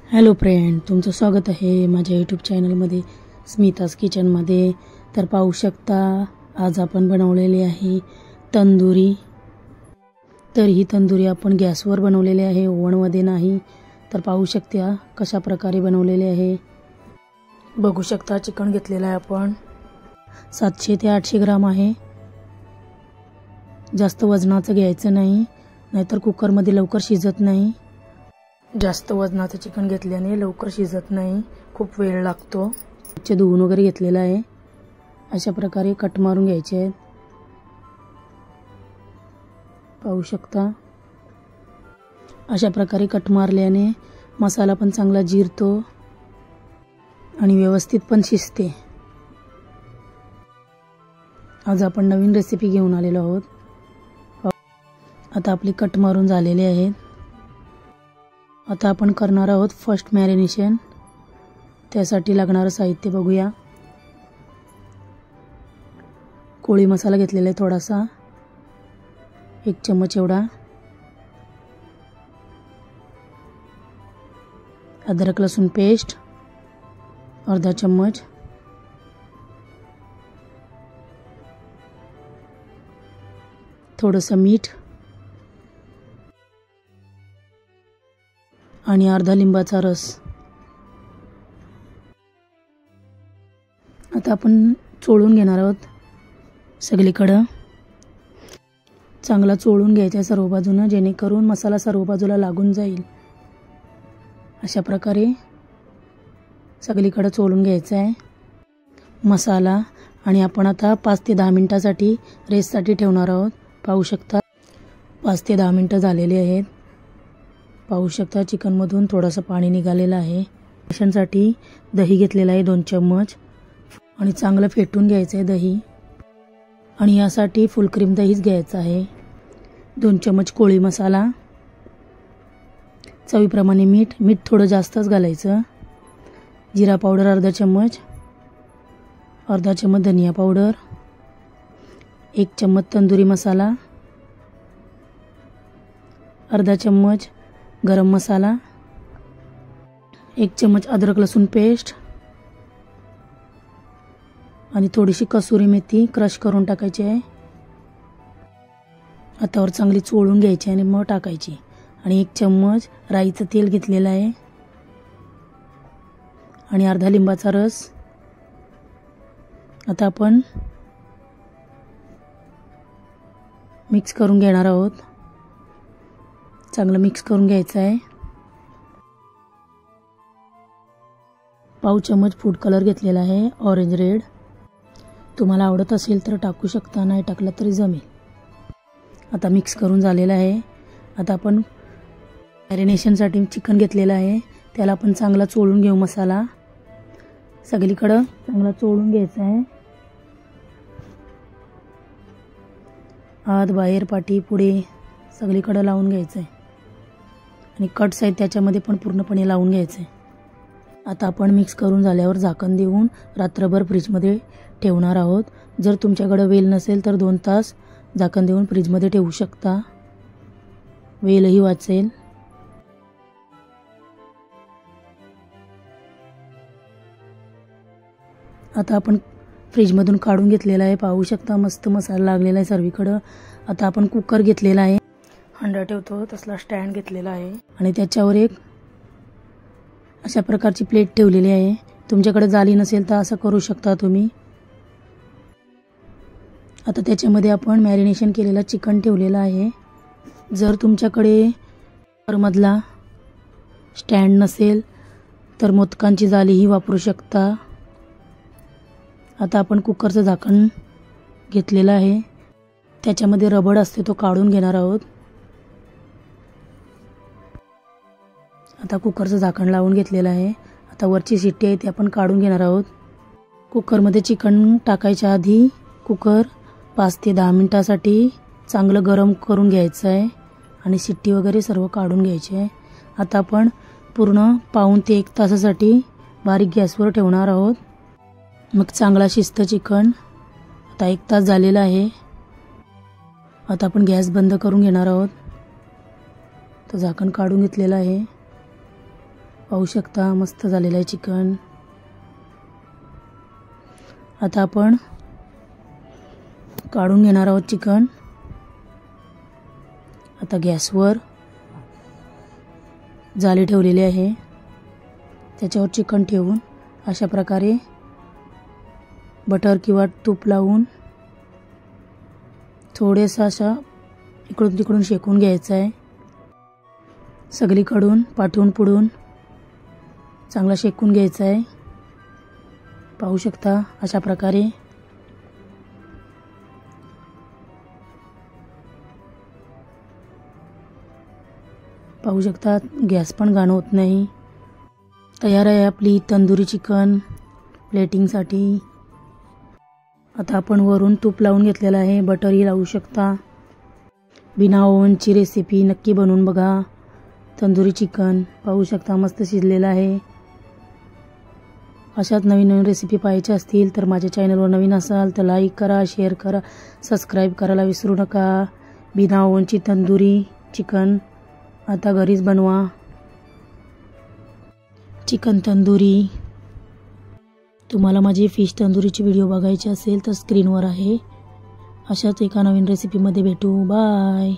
Hello friend, तुमचं स्वागत आहे माझ्या यूट्यूब चॅनलमध्ये स्मिताज किचनमध्ये। तर पाहू शकता आज आपण बनवलेली आहे तंदुरी। तर ही तंदुरी आपण गॅसवर बनवलेली आहे, ओव्हनमध्ये नाही। तर पाहू शकता कशा प्रकारे बनवलेले आहे। बघू शकता चिकन घेतलेलं आहे आपण 700 ते 800 ग्राम आहे। जास्त वजनाचं घ्यायचं नाही, नाहीतर कुकरमध्ये लवकर शिजत नाही। जास्त वजनाचं चिकन घेतल्याने लवकर शिजत नाही, खूप वेळ लागतो। ते धुवून वगैरे घेतलेलं आहे। अशा प्रकारे कट मारून घ्यायचे आहेत। पाहू शकता अशा प्रकारे कट मारल्याने मसाला पण चांगला जिरतो आणि व्यवस्थित पण शिजते। आज आपण नवीन रेसिपी घेऊन आलेलो आहोत। आता आपली कट मारून झालेले आहेत। आता आपण करणार आहोत फर्स्ट मॅरिनेशन। त्यासाठी लागणारे साहित्य बघूया। कोळी मसाला घेतलेला आहे थोडासा, 1 चम्मच एवढा। अदरक लसूण पेस्ट अर्धा चम्मच। थोडंसं मीठ आणि अर्धा लिंबाचा रस। आता आपण चोळून घेणार आहोत सगळीकडे। चांगला चोळून घ्यायचा सर्व बाजूने, जेणेकरून मसाला सर्व बाजूला लागून जाईल। अशा प्रकारे सगळीकडे चोळून घ्यायचा आहे मसाला। आणि आपण आता 5 ते 10 मिनिटांसाठी रेस्टसाठी ठेवणार आहोत। पाहू शकता 5 ते 10 मिनिटं झालेली आहेत। पाहू शकता चिकनमधून थोडंसं पाणी निघालेलं आहे। मिश्रणासाठी दही घेतलेलं आहे 2 चम्मच आणि चांगलं फेटून घ्यायचं आहे दही। आणि यासाठी फुल क्रीम दहीच घ्यायचं आहे। 2 चम्मच कोळी मसाला, चवीप्रमाणे मीठ थोडं जास्तच घालायचं। जिरा पावडर अर्धा चम्मच, अर्धा चम्मच धनिया पावडर, 1 चम्मच तंदुरी मसाला, अर्धा चम्मच गरम मसाला, 1 चम्मच अदरक लसूण पेस्ट आणि थोडीशी कसुरी मेथी क्रश करून टाकायची आहे। हातावर चांगली चोळून घ्यायची आणि मग टाकायची। आणि 1 चम्मच राईचं तेल घेतलेलं आहे आणि अर्धा लिंबाचा रस। आता आपण मिक्स करून घेणार आहोत। चांगलं मिक्स करून घ्यायचं आहे। पाव चम्मच फूड कलर घेतलेला आहे ऑरेंज रेड। तुम्हाला आवडत असेल तर टाकू शकता, नाही टाकला तरी जमेल। आता मिक्स करून झालेलं आहे। आता आपण मॅरिनेशनसाठी चिकन घेतलेलं आहे, त्याला आपण चांगला चोळून घेऊ। मसाला सगळीकडे चांगला चोळून घ्यायचा आहे, आत बाहेर पाठी पुढे सगळीकडे लावून घ्यायचं आहे। आणि कट साईड त्याच्यामध्ये पण पूर्णपणे लावून घ्यायचं आहे। आता आपण मिक्स करून झाल्यावर झाकण देऊन रात्रभर फ्रीजमध्ये ठेवणार आहोत। जर तुमच्याकडे वेल नसेल तर 2 तास झाकण देऊन फ्रीजमध्ये ठेवू शकता, वेलही वाचेल। आता आपण फ्रीजमधून काढून घेतलेला आहे। पाहू शकता मस्त मसाला लागलेला आहे सर्वीकडे। आता आपण कुकर घेतलेला आहे, हंडा ठेवतो तसला स्टँड घेतलेला आहे आणि त्याच्यावर एक अशा प्रकारची प्लेट ठेवलेली आहे। तुमच्याकडे जाली नसेल तर असं करू शकता तुम्ही। आता त्याच्यामध्ये आपण मॅरिनेशन केलेला चिकन ठेवलेला आहे। जर तुमच्याकडे कुकरमधला स्टँड नसेल तर मोदकांची जालीही वापरू शकता। आता आपण कुकरचं झाकण घेतलेलं आहे, त्याच्यामध्ये रबड असते तो काढून घेणार आहोत। आता कुकरचं झाकण लावून घेतलेलं आहे। आता वरची शिट्टी आहे ती आपण काढून घेणार आहोत। कुकरमध्ये चिकन टाकायच्या आधी कुकर 5 ते 10 मिनिटांसाठी चांगलं गरम करून घ्यायचं आहे आणि शिट्टी वगैरे सर्व काढून घ्यायची आहे। आता आपण पूर्ण पाऊण ते 1 तासासाठी बारीक गॅसवर ठेवणार आहोत, मग चांगला शिजतं चिकन। आता 1 तास झालेला आहे। आता आपण गॅस बंद करून घेणार आहोत। तर झाकण काढून घेतलेलं आहे। पाहू शकता मस्त झालेलं आहे चिकन. आता आपण काढून घेणार आहोत चिकन. आता गॅसवर जाळी ठेवलेली आहे, त्याच्यावर चिकन ठेवून अशा प्रकारे बटर किंवा तूप लावून थोडेसा असा इकडून तिकडून शेकून घ्यायचं आहे. सगळीकडून पाठवून पुढून चांगला शेकून घ्यायचा आहे. पाहू शकता अशा प्रकारे. पाहू शकता गॅस पण घाण होत नाही. तयार आहे आपली तंदुरी चिकन प्लेटिंगसाठी. आता आपण वरून तूप लावून घेतलेलं आहे, बटरही लावू शकता. बिना ओव्हनची रेसिपी नक्की बनवून बघा. तंदुरी चिकन पाहू शकता मस्त शिजलेलं आहे. अशाच नवीन नवीन रेसिपी पाहायच्या असतील तर माझ्या चॅनलवर नवीन असाल तर लाईक करा, शेअर करा, सबस्क्राईब करायला विसरू नका. बिना ओव्हनची तंदुरी चिकन आता घरीच बनवा. चिकन तंदुरी. तुम्हाला माझी फिश तंदुरीची व्हिडिओ बघायची असेल तर स्क्रीनवर आहे. अशाच एका नवीन रेसिपीमध्ये भेटू. बाय.